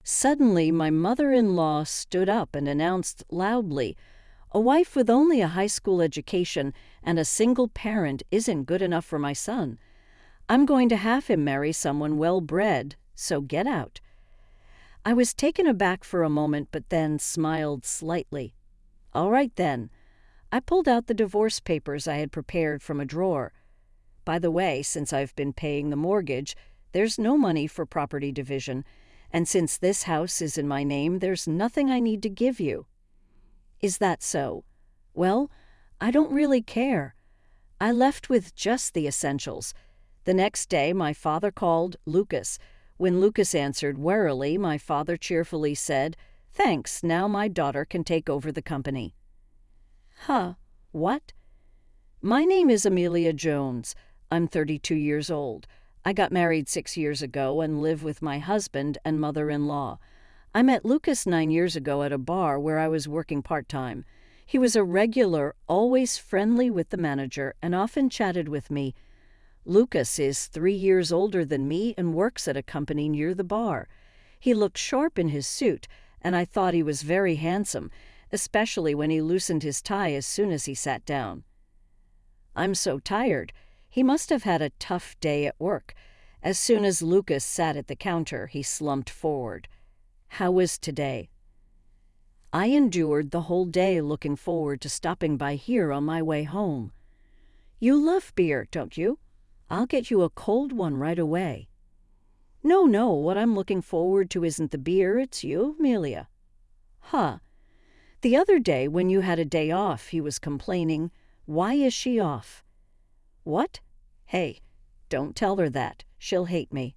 Suddenly, my mother-in-law stood up and announced loudly, "A wife with only a high school education and a single parent isn't good enough for my son. I'm going to have him marry someone well-bred, so get out." I was taken aback for a moment, but then smiled slightly. All right then. I pulled out the divorce papers I had prepared from a drawer. By the way, since I've been paying the mortgage, there's no money for property division, and since this house is in my name, there's nothing I need to give you. Is that so? Well, I don't really care. I left with just the essentials. The next day, my father called Lucas. When Lucas answered warily, my father cheerfully said, "Thanks, now my daughter can take over the company." Huh, what? My name is Amelia Jones. I'm 32 years old. I got married 6 years ago and live with my husband and mother-in-law. I met Lucas 9 years ago at a bar where I was working part-time. He was a regular, always friendly with the manager, and often chatted with me. Lucas is 3 years older than me and works at a company near the bar. He looked sharp in his suit, and I thought he was very handsome, especially when he loosened his tie as soon as he sat down. I'm so tired. He must have had a tough day at work. As soon as Lucas sat at the counter, he slumped forward. How was today? I endured the whole day, looking forward to stopping by here on my way home. You love beer, don't you? I'll get you a cold one right away. No, what I'm looking forward to isn't the beer, it's you, Amelia. Huh. The other day, when you had a day off, he was complaining, "Why is she off?" What? Hey, don't tell her that. She'll hate me.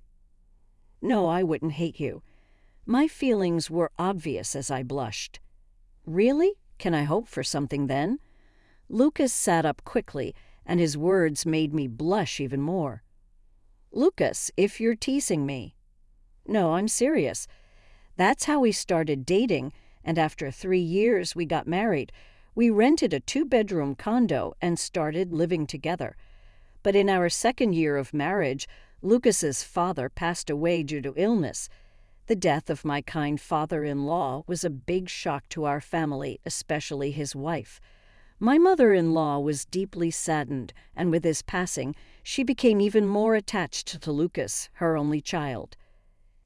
No, I wouldn't hate you. My feelings were obvious as I blushed. Really? Can I hope for something then? Lucas sat up quickly, and his words made me blush even more. Lucas, if you're teasing me. No, I'm serious. That's how we started dating, and after 3 years we got married. We rented a 2-bedroom condo and started living together. But in our 2nd year of marriage, Lucas's father passed away due to illness. The death of my kind father-in-law was a big shock to our family, especially his wife. My mother-in-law was deeply saddened, and with his passing, she became even more attached to Lucas, her only child.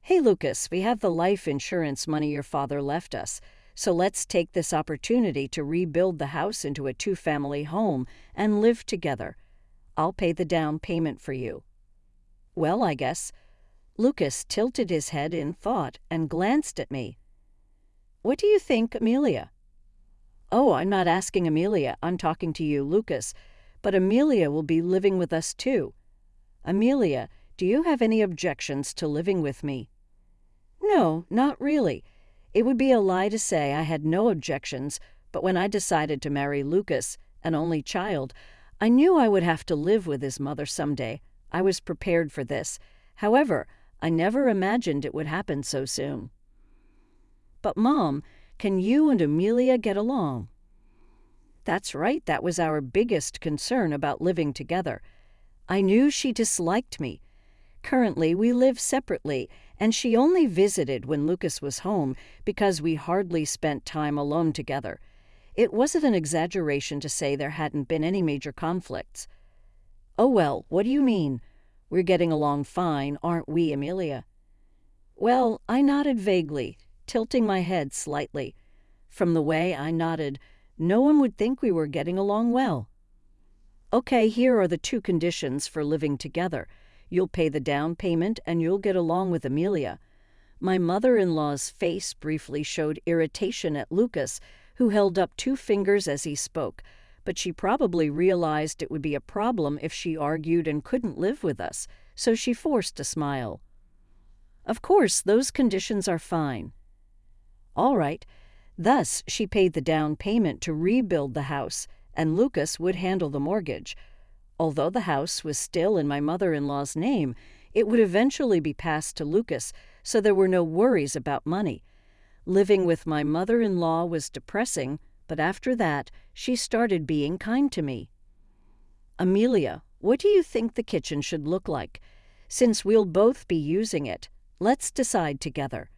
Hey, Lucas, we have the life insurance money your father left us, so let's take this opportunity to rebuild the house into a 2-family home and live together. I'll pay the down payment for you. Well, I guess. Lucas tilted his head in thought and glanced at me. What do you think, Amelia? Oh, I'm not asking Amelia, I'm talking to you, Lucas. But Amelia will be living with us too. Amelia, do you have any objections to living with me? No, not really. It would be a lie to say I had no objections, but when I decided to marry Lucas, an only child, I knew I would have to live with his mother someday. I was prepared for this. However, I never imagined it would happen so soon. But, Mom, can you and Amelia get along? That's right, that was our biggest concern about living together. I knew she disliked me. Currently, we live separately, and she only visited when Lucas was home because we hardly spent time alone together. It wasn't an exaggeration to say there hadn't been any major conflicts. Oh well, what do you mean? We're getting along fine, aren't we, Amelia? Well, I nodded vaguely, tilting my head slightly. From the way I nodded, no one would think we were getting along well. Okay, here are the 2 conditions for living together. You'll pay the down payment and you'll get along with Amelia. My mother-in-law's face briefly showed irritation at Lucas, who held up 2 fingers as he spoke, but she probably realized it would be a problem if she argued and couldn't live with us, so she forced a smile. Of course, those conditions are fine. All right. Thus, she paid the down payment to rebuild the house, and Lucas would handle the mortgage. Although the house was still in my mother-in-law's name, it would eventually be passed to Lucas, so there were no worries about money. Living with my mother-in-law was depressing, but after that, she started being kind to me. Amelia, what do you think the kitchen should look like? Since we'll both be using it, let's decide together.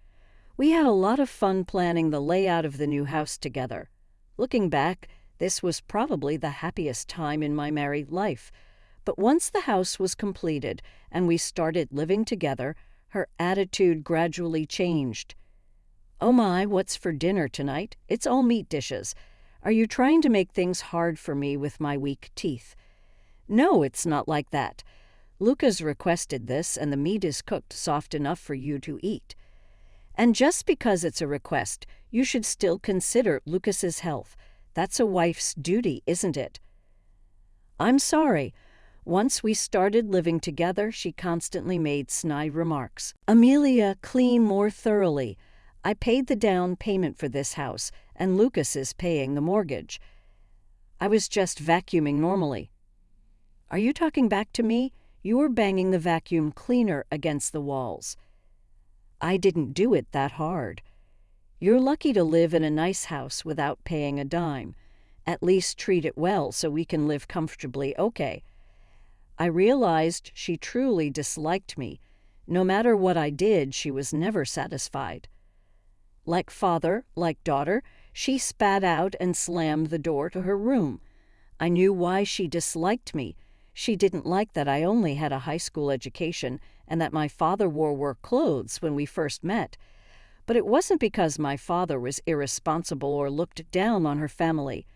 We had a lot of fun planning the layout of the new house together. Looking back, this was probably the happiest time in my married life. But once the house was completed and we started living together, her attitude gradually changed. "Oh my, what's for dinner tonight? It's all meat dishes. Are you trying to make things hard for me with my weak teeth?" "No, it's not like that. Lucas requested this, and the meat is cooked soft enough for you to eat." And just because it's a request, you should still consider Lucas's health. That's a wife's duty, isn't it? "I'm sorry." Once we started living together, she constantly made snide remarks. "Amelia, clean more thoroughly. I paid the down payment for this house, and Lucas is paying the mortgage." "I was just vacuuming normally." "Are you talking back to me? You were banging the vacuum cleaner against the walls." "I didn't do it that hard." "You're lucky to live in a nice house without paying a dime. At least treat it well so we can live comfortably, okay?" I realized she truly disliked me. No matter what I did, she was never satisfied. Like father, like daughter, she spat out and slammed the door to her room. I knew why she disliked me. She didn't like that I only had a high school education and that my father wore work clothes when we first met. But it wasn't because my father was irresponsible or looked down on her family.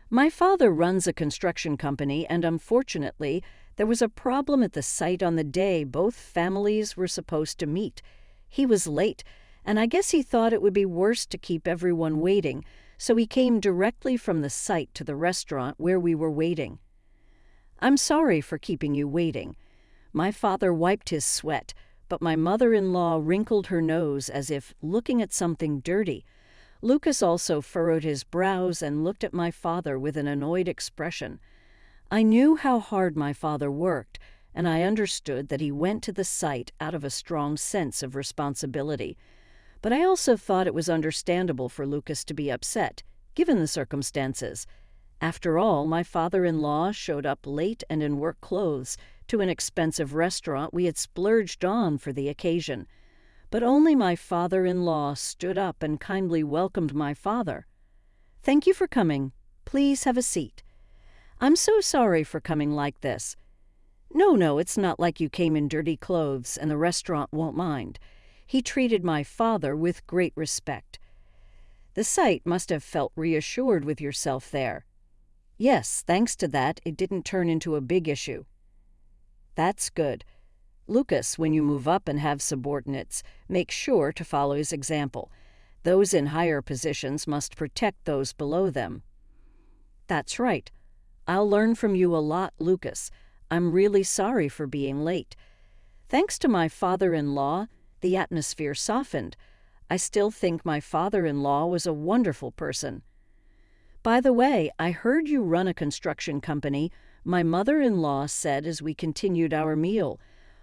My father runs a construction company, and unfortunately, there was a problem at the site on the day both families were supposed to meet. He was late, and I guess he thought it would be worse to keep everyone waiting, so he came directly from the site to the restaurant where we were waiting. "I'm sorry for keeping you waiting." My father wiped his sweat, but my mother-in-law wrinkled her nose as if looking at something dirty. Lucas also furrowed his brows and looked at my father with an annoyed expression. I knew how hard my father worked, and I understood that he went to the site out of a strong sense of responsibility. But I also thought it was understandable for Lucas to be upset, given the circumstances. After all, my father-in-law showed up late and in work clothes to an expensive restaurant we had splurged on for the occasion. But only my father-in-law stood up and kindly welcomed my father. "Thank you for coming. Please have a seat." "I'm so sorry for coming like this." No, it's not like you came in dirty clothes and the restaurant won't mind." He treated my father with great respect. "The site must have felt reassured with yourself there." "Yes, thanks to that, it didn't turn into a big issue." "That's good. Lucas, when you move up and have subordinates, make sure to follow his example. Those in higher positions must protect those below them." "That's right. I'll learn from you a lot, Lucas. I'm really sorry for being late." Thanks to my father-in-law, the atmosphere softened. I still think my father-in-law was a wonderful person. "By the way, I heard you run a construction company," my mother-in-law said as we continued our meal.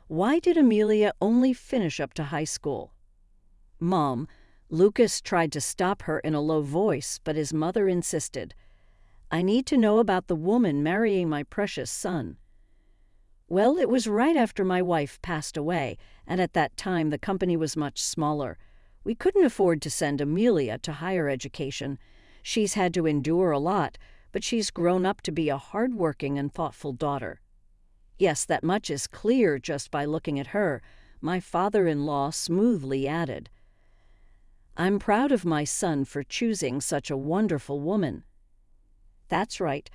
"Why did Amelia only finish up to high school?" "Mom," Lucas tried to stop her in a low voice, but his mother insisted. "I need to know about the woman marrying my precious son." "Well, it was right after my wife passed away, and at that time the company was much smaller. We couldn't afford to send Amelia to higher education. She's had to endure a lot, but she's grown up to be a hard-working and thoughtful daughter." "Yes, that much is clear just by looking at her," my father-in-law smoothly added. "I'm proud of my son for choosing such a wonderful woman." "That's right.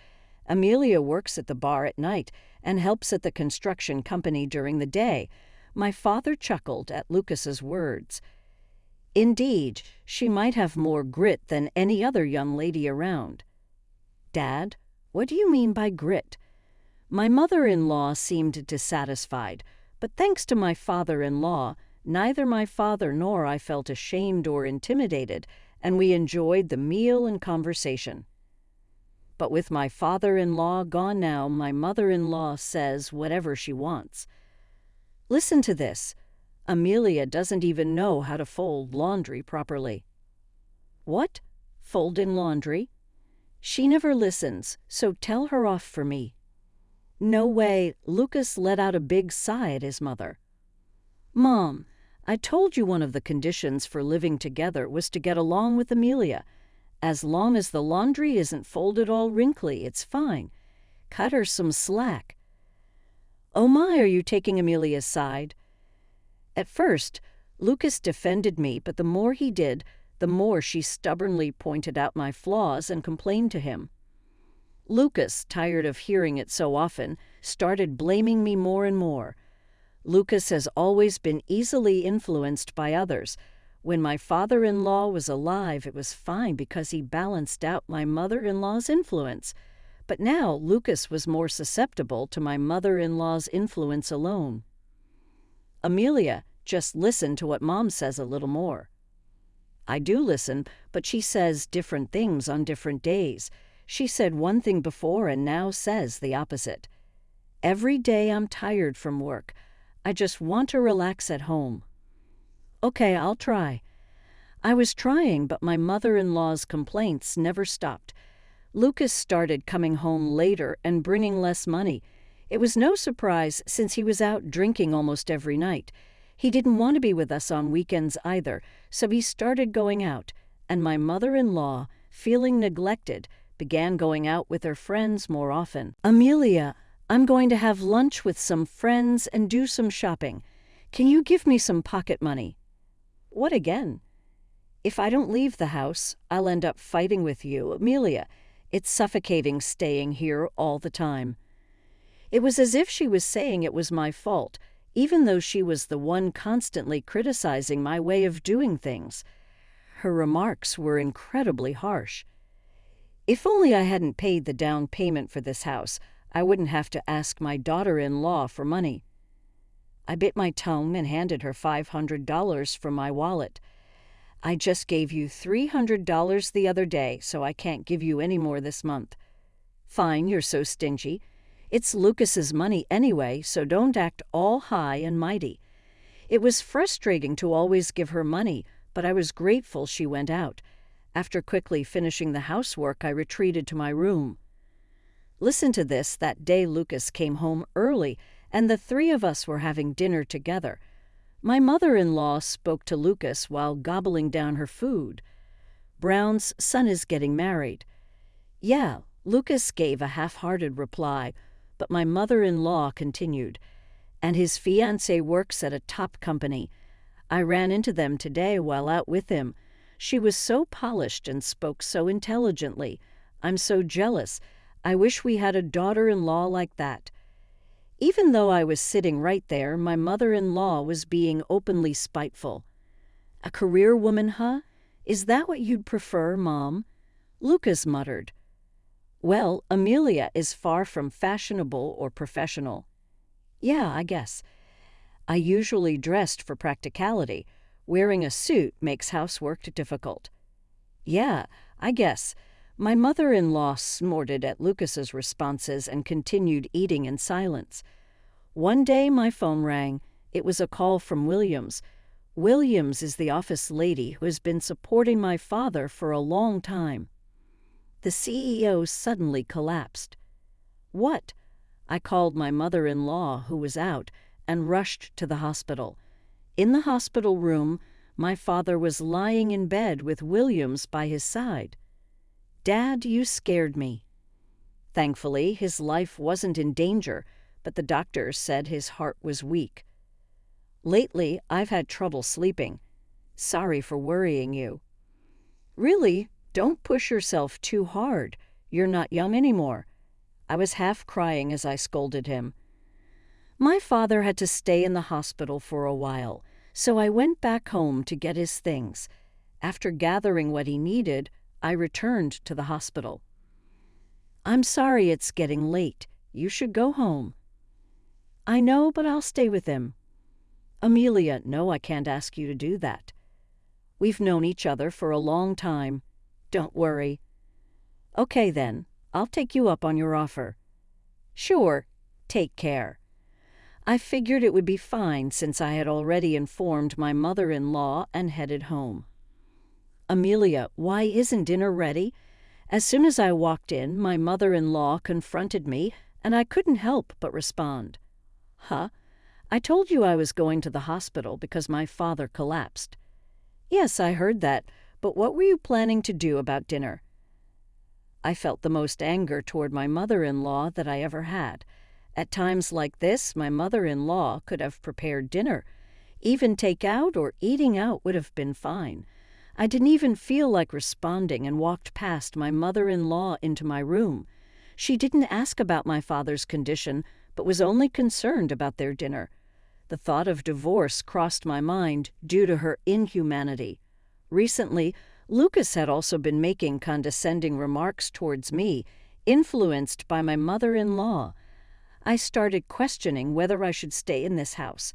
Amelia works at the bar at night and helps at the construction company during the day." My father chuckled at Lucas's words. "Indeed, she might have more grit than any other young lady around." "Dad, what do you mean by grit?" My mother-in-law seemed dissatisfied, but thanks to my father-in-law, neither my father nor I felt ashamed or intimidated, and we enjoyed the meal and conversation. But with my father-in-law gone now, my mother-in-law says whatever she wants. Listen to this. Amelia doesn't even know how to fold laundry properly. What? Folding laundry? She never listens, so tell her off for me. No way. Lucas let out a big sigh at his mother. Mom, I told you one of the conditions for living together was to get along with Amelia. As long as the laundry isn't folded all wrinkly, it's fine. Cut her some slack." "Oh my, are you taking Amelia's side?" At first, Lucas defended me, but the more he did, the more she stubbornly pointed out my flaws and complained to him. Lucas, tired of hearing it so often, started blaming me more and more. Lucas has always been easily influenced by others. When my father-in-law was alive, it was fine because he balanced out my mother-in-law's influence. But now Lucas was more susceptible to my mother-in-law's influence alone. "Amelia, just listen to what Mom says a little more." I do listen, but she says different things on different days. She said one thing before and now says the opposite. Every day I'm tired from work. I just want to relax at home. Okay, I'll try. I was trying, but my mother-in-law's complaints never stopped. Lucas started coming home later and bringing less money. It was no surprise since he was out drinking almost every night. He didn't want to be with us on weekends either, so he started going out, and my mother-in-law, feeling neglected, began going out with her friends more often. "Amelia, I'm going to have lunch with some friends and do some shopping. Can you give me some pocket money?" "What again?" "If I don't leave the house, I'll end up fighting with you. Amelia, it's suffocating staying here all the time." It was as if she was saying it was my fault, even though she was the one constantly criticizing my way of doing things. Her remarks were incredibly harsh. If only I hadn't paid the down payment for this house, I wouldn't have to ask my daughter-in-law for money. I bit my tongue and handed her $500 from my wallet. "I just gave you $300 the other day, so I can't give you any more this month." "Fine, you're so stingy. It's Lucas's money anyway, so don't act all high and mighty." It was frustrating to always give her money, but I was grateful she went out. After quickly finishing the housework, I retreated to my room. Listen to this. That day Lucas came home early, and the three of us were having dinner together. My mother-in-law spoke to Lucas while gobbling down her food. "Brown's son is getting married." "Yeah," Lucas gave a half-hearted reply, but my mother-in-law continued. "And his fiancée works at a top company. I ran into them today while out with him. She was so polished and spoke so intelligently. I'm so jealous. I wish we had a daughter-in-law like that." Even though I was sitting right there, my mother-in-law was being openly spiteful. "A career woman, huh? Is that what you'd prefer, Mom?" Lucas muttered. "Well, Amelia is far from fashionable or professional." "Yeah, I guess. I usually dressed for practicality. Wearing a suit makes housework difficult." "Yeah, I guess." My mother-in-law snorted at Lucas's responses and continued eating in silence. One day my phone rang. It was a call from Williams. Williams is the office lady who has been supporting my father for a long time. The CEO suddenly collapsed. "What?" I called my mother-in-law, who was out, and rushed to the hospital. In the hospital room, my father was lying in bed with Williams by his side. "Dad, you scared me." Thankfully, his life wasn't in danger, but the doctors said his heart was weak. "Lately, I've had trouble sleeping. Sorry for worrying you." "Really? Don't push yourself too hard. You're not young anymore." I was half crying as I scolded him. My father had to stay in the hospital for a while, so I went back home to get his things. After gathering what he needed, I returned to the hospital. "I'm sorry it's getting late. You should go home." "I know, but I'll stay with him." "Amelia, no, I can't ask you to do that. We've known each other for a long time. Don't worry." "Okay then, I'll take you up on your offer." "Sure, take care." I figured it would be fine since I had already informed my mother-in-law and headed home. "Amelia, why isn't dinner ready?" As soon as I walked in, my mother-in-law confronted me, and I couldn't help but respond. "Huh? I told you I was going to the hospital because my father collapsed. Yes, I heard that, but what were you planning to do about dinner? I felt the most anger toward my mother-in-law that I ever had. At times like this, my mother-in-law could have prepared dinner. Even takeout or eating out would have been fine. I didn't even feel like responding and walked past my mother-in-law into my room. She didn't ask about my father's condition, but was only concerned about their dinner. The thought of divorce crossed my mind due to her inhumanity. Recently, Lucas had also been making condescending remarks towards me, influenced by my mother-in-law. I started questioning whether I should stay in this house.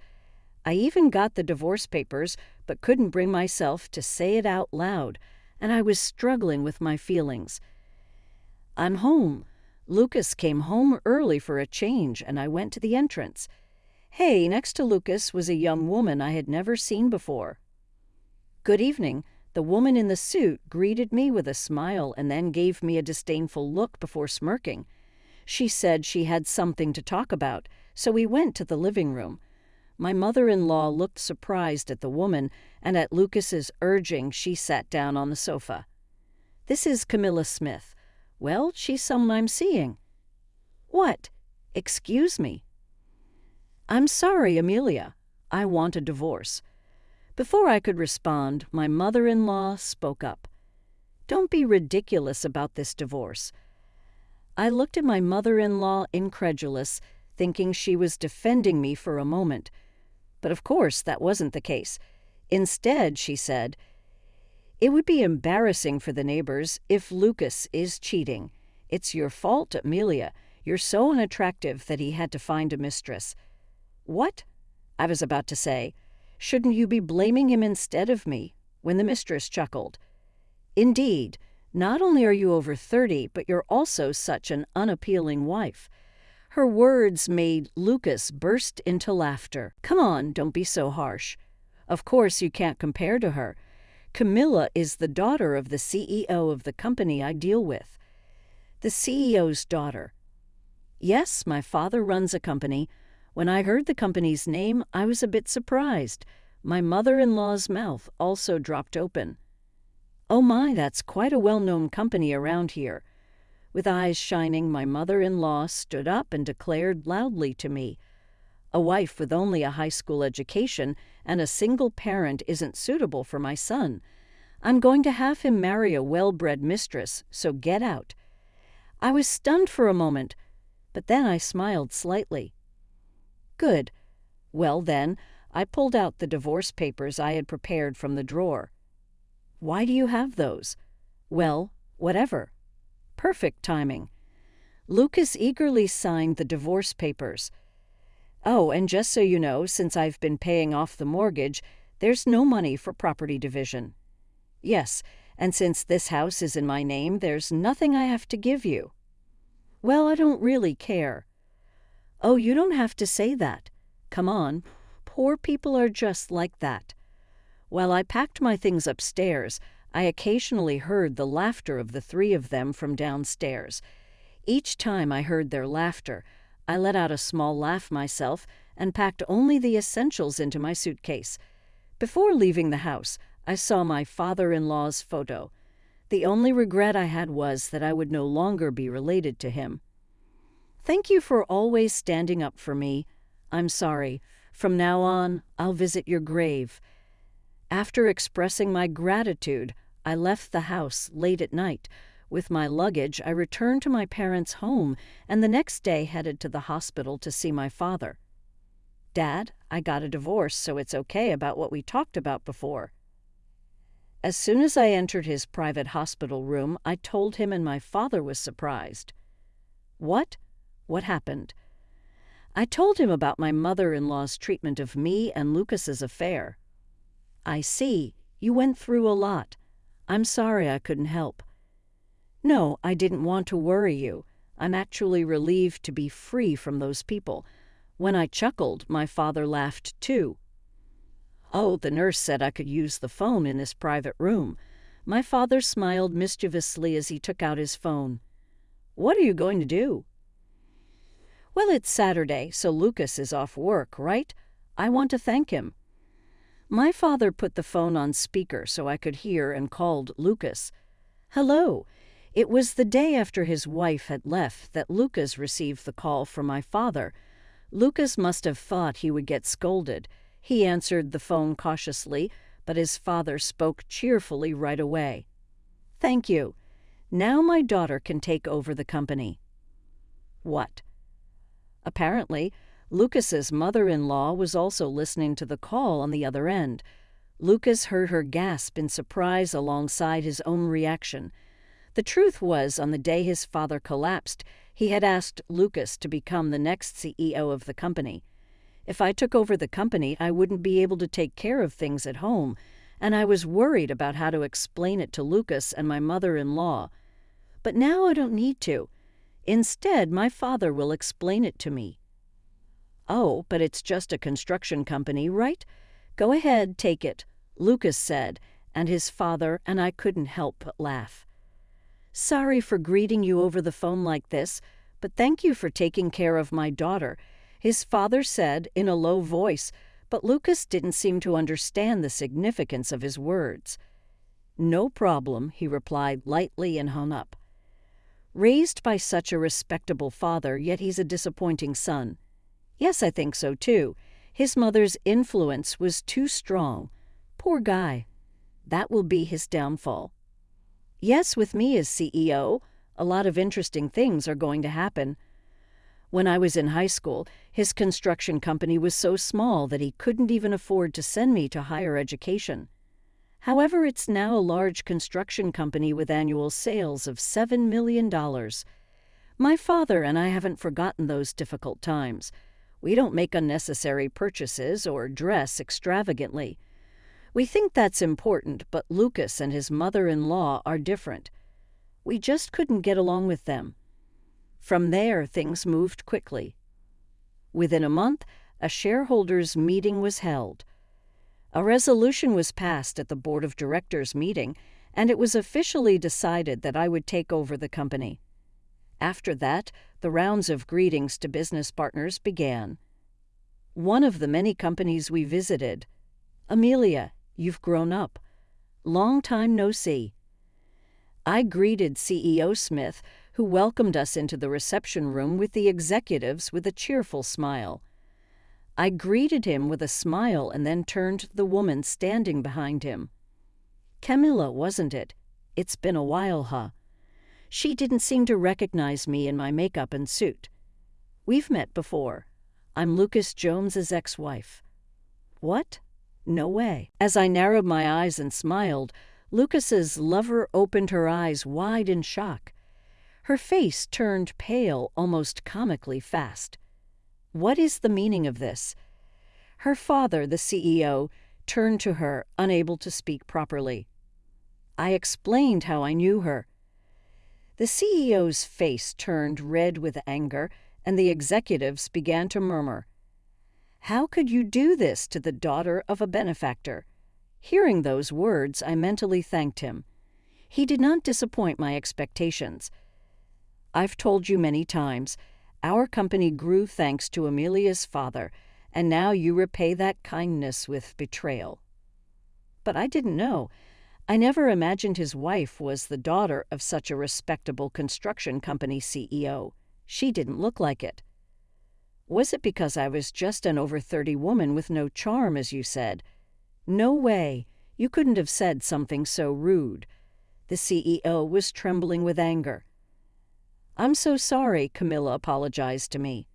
I even got the divorce papers, but couldn't bring myself to say it out loud, and I was struggling with my feelings. I'm home. Lucas came home early for a change, and I went to the entrance. Hey, next to Lucas was a young woman I had never seen before. Good evening. The woman in the suit greeted me with a smile and then gave me a disdainful look before smirking. She said she had something to talk about, so we went to the living room. My mother-in-law looked surprised at the woman, and at Lucas's urging, she sat down on the sofa. This is Camilla Smith. Well, she's someone I'm seeing. What? Excuse me. I'm sorry, Amelia. I want a divorce. Before I could respond, my mother-in-law spoke up. Don't be ridiculous about this divorce. I looked at my mother-in-law incredulous, thinking she was defending me for a moment. But of course that wasn't the case. Instead, she said, it would be embarrassing for the neighbors if Lucas is cheating. It's your fault, Amelia. You're so unattractive that he had to find a mistress. What? I was about to say, shouldn't you be blaming him instead of me? When the mistress chuckled. Indeed, not only are you over 30, but you're also such an unappealing wife. Her words made Lucas burst into laughter. Come on, don't be so harsh. Of course you can't compare to her. Camilla is the daughter of the CEO of the company I deal with. The CEO's daughter. Yes, my father runs a company. When I heard the company's name, I was a bit surprised. My mother-in-law's mouth also dropped open. Oh my, that's quite a well-known company around here. With eyes shining, my mother-in-law stood up and declared loudly to me, a wife with only a high school education and a single parent isn't suitable for my son. I'm going to have him marry a well-bred mistress, so get out. I was stunned for a moment, but then I smiled slightly. Good. Well then, I pulled out the divorce papers I had prepared from the drawer. Why do you have those? Well, whatever. Perfect timing. Lucas eagerly signed the divorce papers. Oh, and just so you know, since I've been paying off the mortgage, there's no money for property division. Yes, and since this house is in my name, there's nothing I have to give you. Well, I don't really care. Oh, you don't have to say that. Come on, poor people are just like that. While I packed my things upstairs, I occasionally heard the laughter of the three of them from downstairs. Each time I heard their laughter, I let out a small laugh myself and packed only the essentials into my suitcase. Before leaving the house, I saw my father-in-law's photo. The only regret I had was that I would no longer be related to him. Thank you for always standing up for me. I'm sorry. From now on, I'll visit your grave. After expressing my gratitude, I left the house late at night. With my luggage, I returned to my parents' home and the next day headed to the hospital to see my father. Dad, I got a divorce, so it's okay about what we talked about before. As soon as I entered his private hospital room, I told him and my father was surprised. What? What happened? I told him about my mother-in-law's treatment of me and Lucas's affair. I see. You went through a lot. I'm sorry I couldn't help. No, I didn't want to worry you. I'm actually relieved to be free from those people. When I chuckled, my father laughed too. Oh, the nurse said I could use the phone in this private room. My father smiled mischievously as he took out his phone. What are you going to do? Well, it's Saturday, so Lucas is off work, right? I want to thank him." My father put the phone on speaker so I could hear and called Lucas. "Hello." It was the day after his wife had left that Lucas received the call from my father. Lucas must have thought he would get scolded. He answered the phone cautiously, but his father spoke cheerfully right away. "Thank you. Now my daughter can take over the company." What? Apparently, Lucas's mother-in-law was also listening to the call on the other end. Lucas heard her gasp in surprise alongside his own reaction. The truth was, on the day his father collapsed, he had asked Lucas to become the next CEO of the company. If I took over the company, I wouldn't be able to take care of things at home, and I was worried about how to explain it to Lucas and my mother-in-law. But now I don't need to. Instead, my father will explain it to me. "Oh, but it's just a construction company, right? Go ahead, take it," Lucas said, and his father and I couldn't help but laugh. "Sorry for greeting you over the phone like this, but thank you for taking care of my daughter," his father said in a low voice, but Lucas didn't seem to understand the significance of his words. "No problem," he replied lightly and hung up. Raised by such a respectable father, yet he's a disappointing son. Yes, I think so too. His mother's influence was too strong. Poor guy. That will be his downfall. Yes, with me as CEO, a lot of interesting things are going to happen. When I was in high school, his construction company was so small that he couldn't even afford to send me to higher education. However, it's now a large construction company with annual sales of $7 million. My father and I haven't forgotten those difficult times. We don't make unnecessary purchases or dress extravagantly. We think that's important, but Lucas and his mother-in-law are different. We just couldn't get along with them. From there, things moved quickly. Within a month, a shareholders' meeting was held. A resolution was passed at the board of directors meeting, and it was officially decided that I would take over the company. After that, the rounds of greetings to business partners began. One of the many companies we visited. "Amelia, you've grown up. Long time no see." I greeted CEO Smith, who welcomed us into the reception room with the executives with a cheerful smile. I greeted him with a smile and then turned to the woman standing behind him. "Camilla, wasn't it? It's been a while, huh?" She didn't seem to recognize me in my makeup and suit. "We've met before. I'm Lucas Jones's ex-wife." "What? No way." As I narrowed my eyes and smiled, Lucas's lover opened her eyes wide in shock. Her face turned pale almost comically fast. What is the meaning of this? Her father, the CEO, turned to her, unable to speak properly. I explained how I knew her. The CEO's face turned red with anger, and the executives began to murmur. How could you do this to the daughter of a benefactor? Hearing those words, I mentally thanked him. He did not disappoint my expectations. I've told you many times, our company grew thanks to Amelia's father, and now you repay that kindness with betrayal. But I didn't know. I never imagined his wife was the daughter of such a respectable construction company CEO. She didn't look like it. Was it because I was just an over-30 woman with no charm, as you said? No way. You couldn't have said something so rude. The CEO was trembling with anger. I'm so sorry, Camilla apologized to me.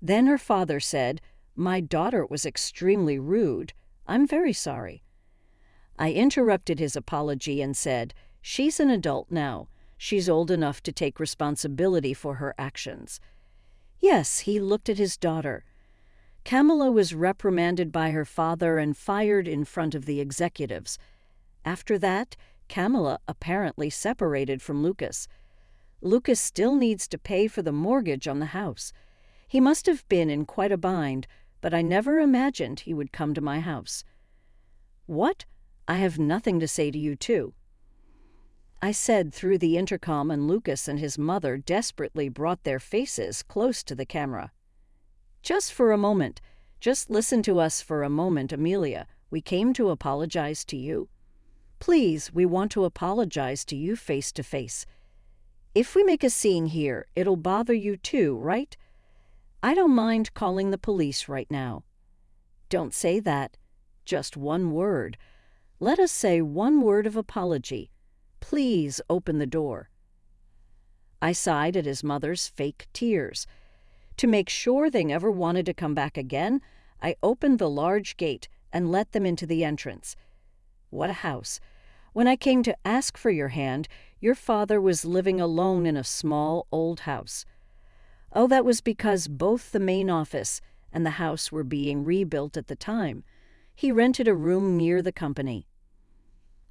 Then her father said, my daughter was extremely rude. I'm very sorry. I interrupted his apology and said, she's an adult now. She's old enough to take responsibility for her actions. Yes, he looked at his daughter. Camilla was reprimanded by her father and fired in front of the executives. After that, Camilla apparently separated from Lucas. Lucas still needs to pay for the mortgage on the house. He must have been in quite a bind, but I never imagined he would come to my house. What? I have nothing to say to you, too. I said through the intercom, and Lucas and his mother desperately brought their faces close to the camera. Just for a moment, Just listen to us for a moment, Amelia. We came to apologize to you. Please, we want to apologize to you face to face. If we make a scene here, it'll bother you too, right? I don't mind calling the police right now. Don't say that. Just one word. Let us say one word of apology. Please open the door. I sighed at his mother's fake tears. To make sure they never wanted to come back again, I opened the large gate and let them into the entrance. What a house. When I came to ask for your hand, your father was living alone in a small old house. Oh, that was because both the main office and the house were being rebuilt at the time. He rented a room near the company.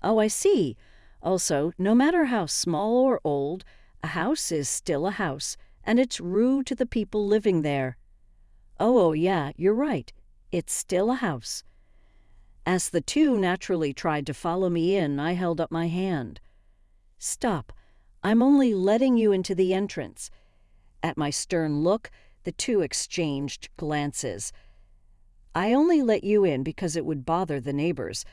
Oh, I see. Also, no matter how small or old, a house is still a house, and it's rude to the people living there. Oh, yeah, you're right. It's still a house. As the two naturally tried to follow me in, I held up my hand. Stop. I'm only letting you into the entrance. At my stern look, the two exchanged glances. I only let you in because it would bother the neighbors.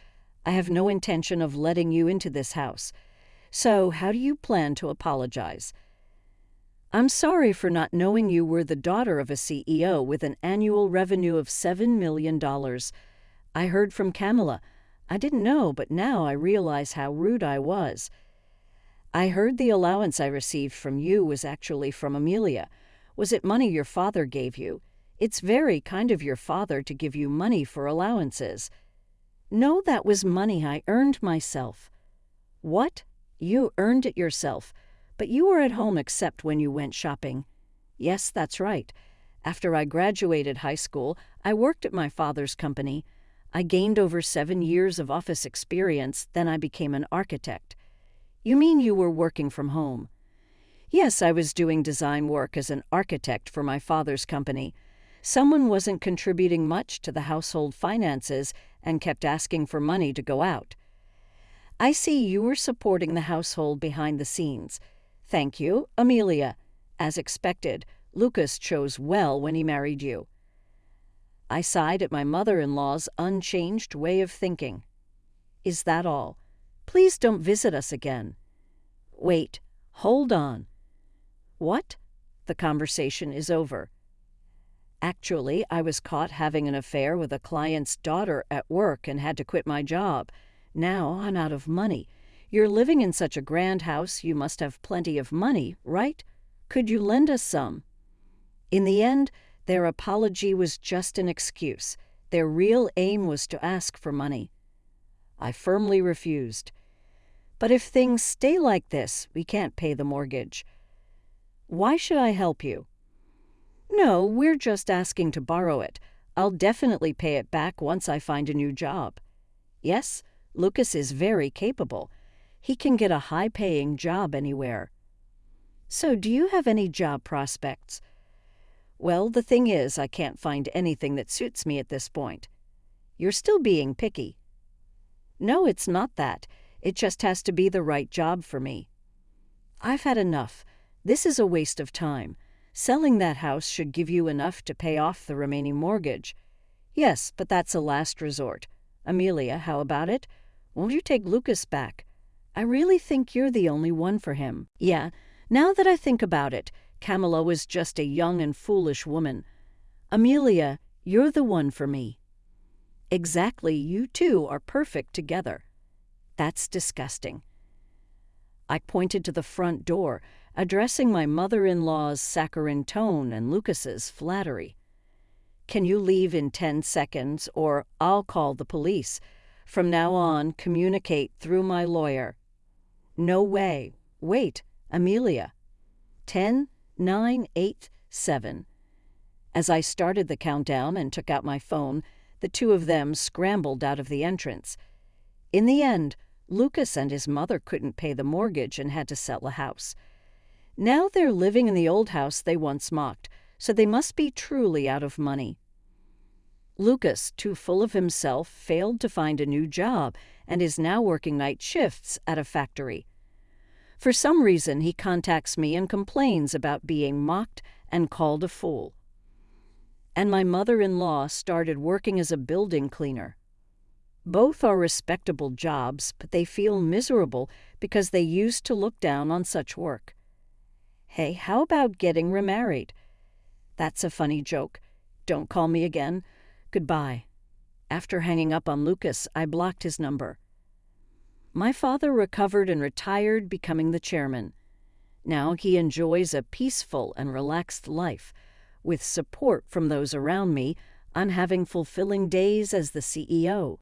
I have no intention of letting you into this house. So, how do you plan to apologize? I'm sorry for not knowing you were the daughter of a CEO with an annual revenue of $7 million. I heard from Camilla. I didn't know, but now I realize how rude I was. I heard the allowance I received from you was actually from Amelia. Was it money your father gave you? It's very kind of your father to give you money for allowances. No, that was money I earned myself. What? You earned it yourself, but you were at home except when you went shopping. Yes, that's right. After I graduated high school, I worked at my father's company. I gained over 7 years of office experience, then I became an architect. You mean you were working from home? Yes, I was doing design work as an architect for my father's company. Someone wasn't contributing much to the household finances and kept asking for money to go out. I see you were supporting the household behind the scenes. Thank you, Amelia. As expected, Lucas chose well when he married you. I sighed at my mother-in-law's unchanged way of thinking. Is that all? Please don't visit us again. Wait, hold on. What? The conversation is over. Actually, I was caught having an affair with a client's daughter at work and had to quit my job. Now I'm out of money. You're living in such a grand house, you must have plenty of money, right? Could you lend us some? In the end, their apology was just an excuse. Their real aim was to ask for money. I firmly refused. But if things stay like this, we can't pay the mortgage. Why should I help you? No, we're just asking to borrow it. I'll definitely pay it back once I find a new job. Yes, Lucas is very capable. He can get a high-paying job anywhere. So do you have any job prospects? Well, the thing is, I can't find anything that suits me at this point. You're still being picky. No, it's not that. It just has to be the right job for me. I've had enough. This is a waste of time. Selling that house should give you enough to pay off the remaining mortgage. Yes, but that's a last resort. Amelia, how about it? Won't you take Lucas back? I really think you're the only one for him. Yeah, now that I think about it, Camilla was just a young and foolish woman. Amelia, you're the one for me. Exactly, you two are perfect together. That's disgusting. I pointed to the front door, addressing my mother-in-law's saccharine tone and Lucas's flattery. Can you leave in 10 seconds, or I'll call the police. From now on, communicate through my lawyer. No way. Wait, Amelia. 10, 9, 8, 7. As I started the countdown and took out my phone, the two of them scrambled out of the entrance. In the end, Lucas and his mother couldn't pay the mortgage and had to sell the house. Now they're living in the old house they once mocked, so they must be truly out of money. Lucas, too full of himself, failed to find a new job and is now working night shifts at a factory. For some reason, he contacts me and complains about being mocked and called a fool. And my mother-in-law started working as a building cleaner. Both are respectable jobs, but they feel miserable because they used to look down on such work. Hey, how about getting remarried? That's a funny joke. Don't call me again. Goodbye. After hanging up on Lucas, I blocked his number. My father recovered and retired, becoming the chairman. Now he enjoys a peaceful and relaxed life. With support from those around me, I'm having fulfilling days as the CEO.